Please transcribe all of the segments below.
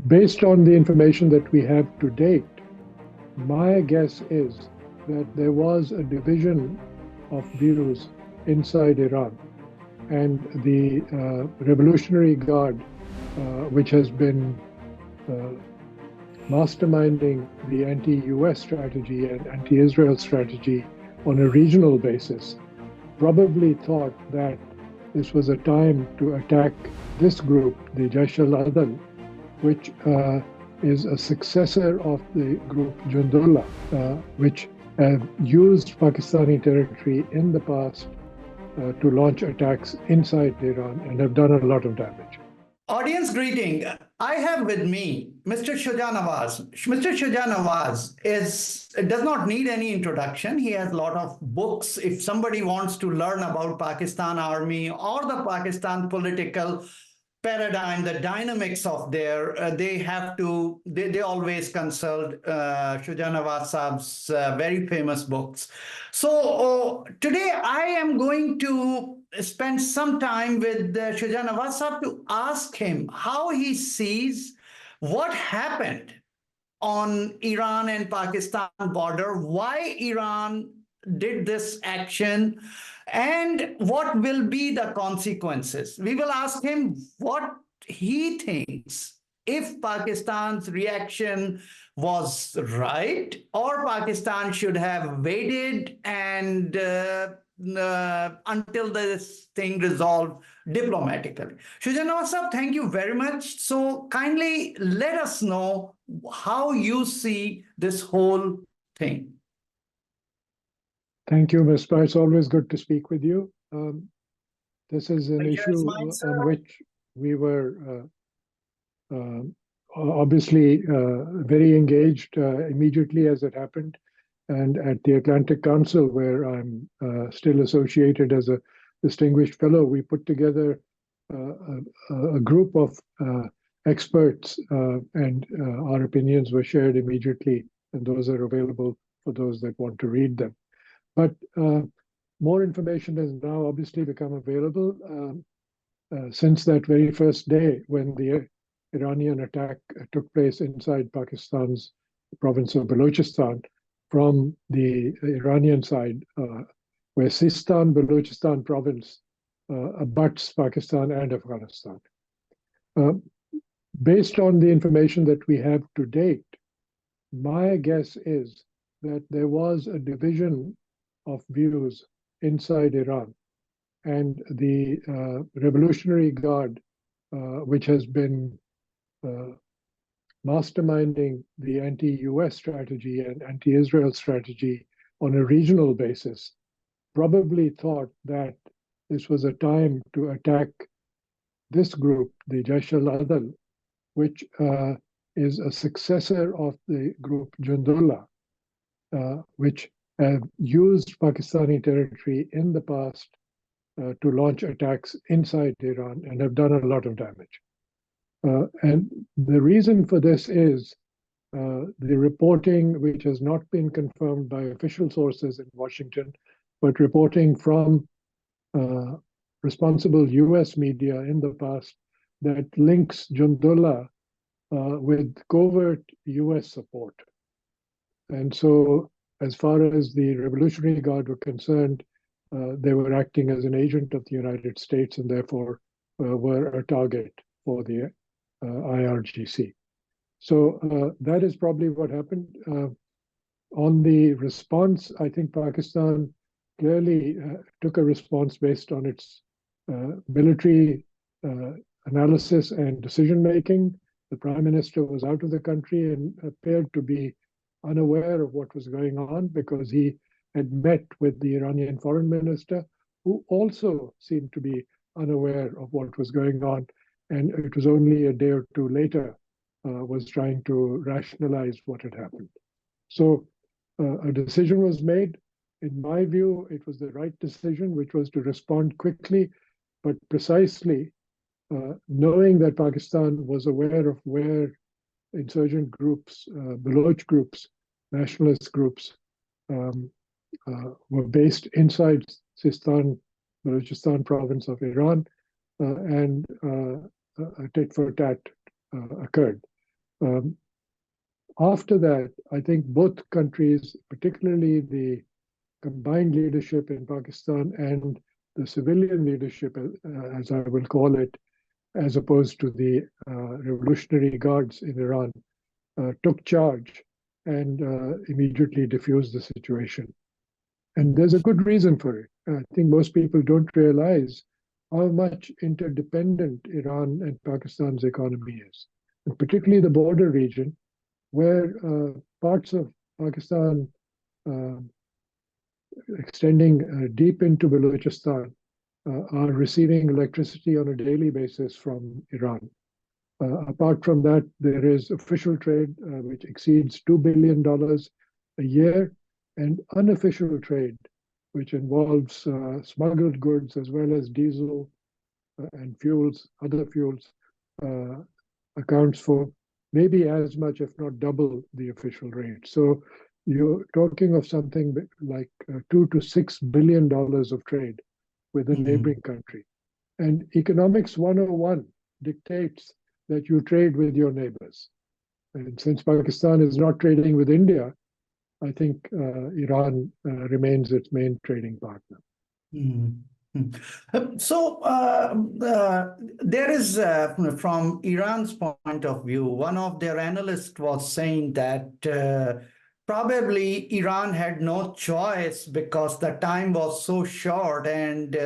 Based on the information that we have to date, my guess is that there was a division of views inside Iran, and the Revolutionary Guard, which has been masterminding the anti-US strategy and anti-Israel strategy on a regional basis, probably thought that this was a time to attack this group, the Jaish al-Adl, which is a successor of the group Jundullah, which have used Pakistani territory in the past to launch attacks inside Iran and have done a lot of damage. Audience greeting. I have with me Mr. Shuja Nawaz. Mr. Shuja Nawaz does not need any introduction. He has a lot of books. If somebody wants to learn about Pakistan Army or the Pakistan political paradigm, the dynamics of they always consult Shuja Nawaz Saab's very famous books. So today I am going to spend some time with Shuja Nawaz Saab to ask him how he sees what happened on Iran and Pakistan border, why Iran did this action, and what will be the consequences. We will ask him what he thinks, if Pakistan's reaction was right, or Pakistan should have waited and until this thing resolved diplomatically. Shuja Nawaz Saab, thank you very much. So kindly let us know how you see this whole thing. Thank you, Misbah. It's always good to speak with you. This is an issue on which we were obviously very engaged immediately as it happened. And at the Atlantic Council, where I'm still associated as a distinguished fellow, we put together a group of experts, and our opinions were shared immediately, and those are available for those that want to read them. But more information has now obviously become available since that very first day when the Iranian attack took place inside Pakistan's province of Balochistan from the Iranian side, where Sistan-Balochistan province abuts Pakistan and Afghanistan. Based on the information that we have to date, my guess is that there was a division of views inside Iran, and the Revolutionary Guard, which has been masterminding the anti-US strategy and anti-Israel strategy on a regional basis, probably thought that this was a time to attack this group, the Jaish al-Adl, which is a successor of the group Jundullah, which have used Pakistani territory in the past to launch attacks inside Iran and have done a lot of damage. And the reason for this is the reporting, which has not been confirmed by official sources in Washington, but reporting from responsible US media in the past that links Jundullah with covert US support. And so, as far as the Revolutionary Guard were concerned, they were acting as an agent of the United States and therefore were a target for the IRGC. So that is probably what happened. On the response, I think Pakistan clearly took a response based on its military analysis and decision-making. The Prime Minister was out of the country and appeared to be unaware of what was going on because he had met with the Iranian foreign minister, who also seemed to be unaware of what was going on. And it was only a day or two later was trying to rationalize what had happened. So a decision was made. In my view, it was the right decision, which was to respond quickly, but precisely, knowing that Pakistan was aware of where insurgent groups, Baloch groups, nationalist groups, were based inside Sistan, Balochistan province of Iran, and a tit for tat occurred. Um, After that, I think both countries, particularly the combined leadership in Pakistan and the civilian leadership, as I will call it, as opposed to the revolutionary guards in Iran, took charge and immediately diffused the situation. And there's a good reason for it. I think most people don't realize how much interdependent Iran and Pakistan's economy is, and particularly the border region, where parts of Pakistan uh, extending deep into Balochistan are receiving electricity on a daily basis from Iran. Apart from that, there is official trade which exceeds $2 billion a year, and unofficial trade, which involves smuggled goods as well as diesel and fuels, other fuels, accounts for maybe as much, if not double, the official rate. So you're talking of something like $2 to $6 billion of trade with a neighboring country. And Economics 101 dictates that you trade with your neighbors. And since Pakistan is not trading with India, I think Iran remains its main trading partner. So there is, from Iran's point of view, one of their analysts was saying that probably Iran had no choice because the time was so short, and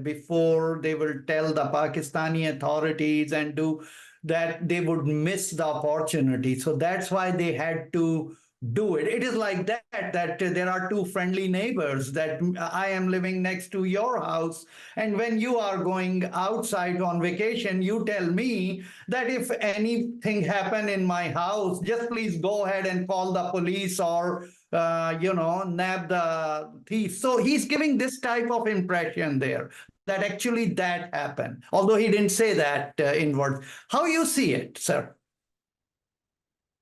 before they will tell the Pakistani authorities and do that, they would miss the opportunity. So that's why they had to do it. It is like that there are two friendly neighbors, that I am living next to your house, and when you are going outside on vacation, you tell me that if anything happen in my house, just please go ahead and call the police or nab the thief. So he's giving this type of impression there, that actually that happened, although he didn't say that in words. How you see it, sir?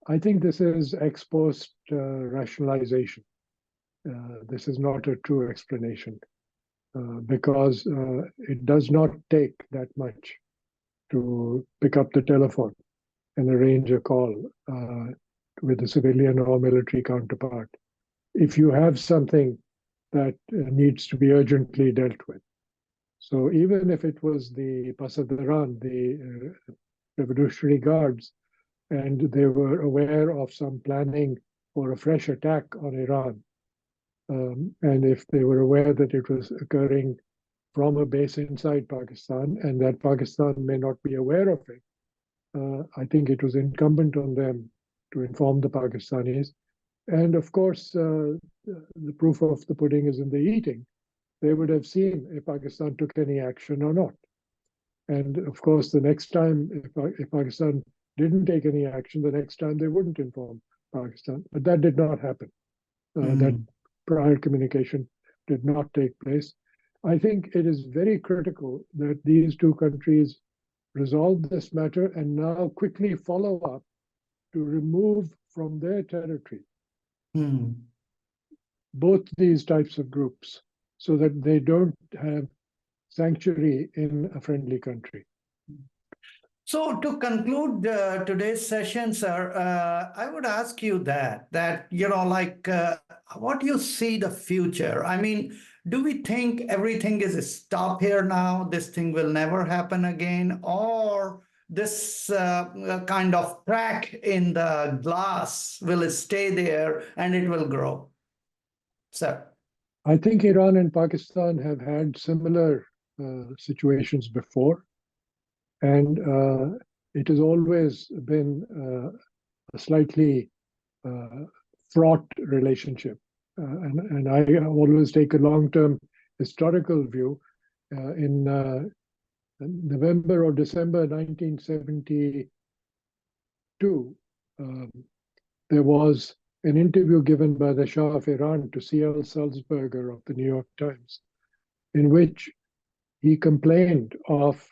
I think this is ex post rationalization. This is not a true explanation because it does not take that much to pick up the telephone and arrange a call with a civilian or military counterpart if you have something that needs to be urgently dealt with. So even if it was the Pasadaran, the Revolutionary Guards, and they were aware of some planning for a fresh attack on Iran, and if they were aware that it was occurring from a base inside Pakistan and that Pakistan may not be aware of it, I think it was incumbent on them to inform the Pakistanis. And of course, the proof of the pudding is in the eating. They would have seen if Pakistan took any action or not. And of course, the next time, if Pakistan didn't take any action, the next time they wouldn't inform Pakistan. But that did not happen. That prior communication did not take place. I think it is very critical that these two countries resolve this matter and now quickly follow up to remove from their territory both these types of groups so that they don't have sanctuary in a friendly country. So to conclude today's session, sir, I would ask you that what do you see the future? I mean, do we think everything is a stop here now? This thing will never happen again, or this kind of crack in the glass will stay there and it will grow, sir? I think Iran and Pakistan have had similar situations before. And it has always been a slightly fraught relationship. And I always take a long-term historical view. In November or December 1972, there was an interview given by the Shah of Iran to C.L. Sulzberger of the New York Times, in which he complained of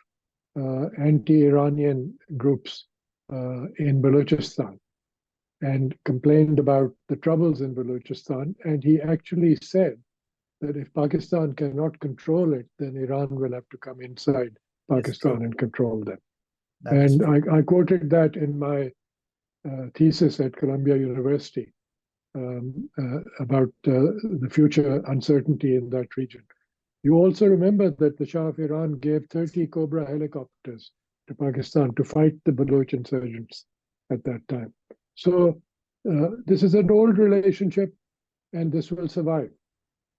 anti-Iranian groups in Balochistan and complained about the troubles in Balochistan. And he actually said that if Pakistan cannot control it, then Iran will have to come inside Pakistan and control them. And I quoted that in my thesis at Columbia University about the future uncertainty in that region. You also remember that the Shah of Iran gave 30 Cobra helicopters to Pakistan to fight the Baloch insurgents at that time. So this is an old relationship, and this will survive.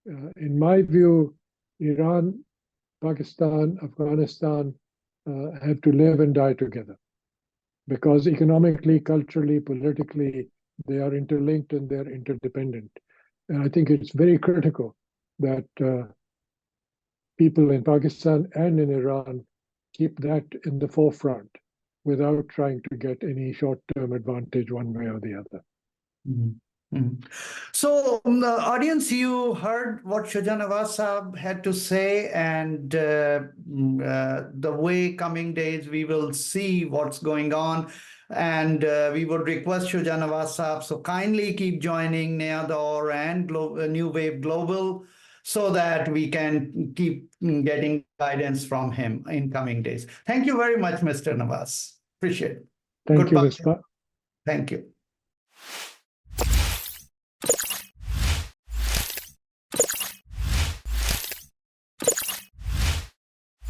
In my view, Iran, Pakistan, Afghanistan have to live and die together, because economically, culturally, politically, they are interlinked and they're interdependent. And I think it's very critical that people in Pakistan and in Iran keep that in the forefront without trying to get any short-term advantage one way or the other. Mm-hmm. Mm-hmm. So, the audience, you heard what Shuja Nawaz Sahab had to say, and the way coming days we will see what's going on. And we would request Shuja Nawaz Sahab, so kindly keep joining Naya Daur and New Wave Global, so that we can keep getting guidance from him in coming days. Thank you very much, Mr. Nawaz. Appreciate it. Thank you, Goodbye. Misbah. Thank you.